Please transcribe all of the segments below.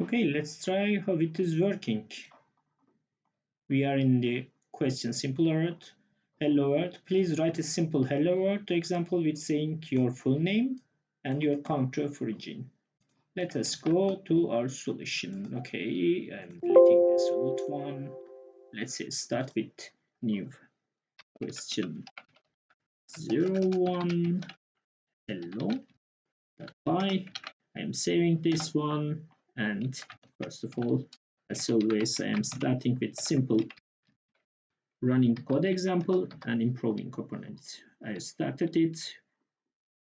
Okay, let's try how it is working. We are in the question simple word. Hello world. Please write a simple hello world example with saying your full name and your country of origin. Let us go to our solution. Okay, I'm deleting the solute one. Let's say start with new question 01. Hello. Bye. I'm saving this one, and first of all, as always, I am starting with simple running code example and improving components. I started it,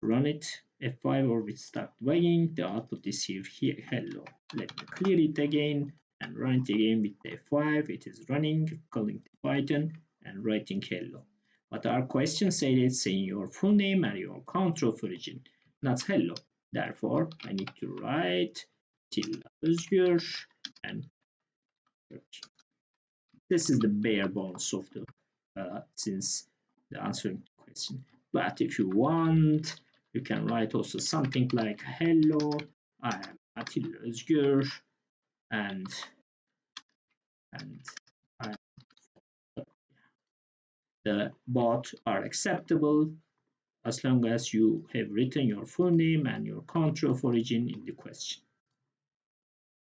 run it, F5 or we start debugging. The output is here, hello. Let me clear it again and run it again with F5. It is running, calling the Python and writing hello. But our question said it's saying your full name and your country of origin, not hello. Therefore, I need to write tilde özgür and Turkey. This is the bare bones of the since the answering question. But if you want, you can write also something like hello, I am Atilla Özgür and I, the both are acceptable as long as you have written your full name and your country of origin in the question.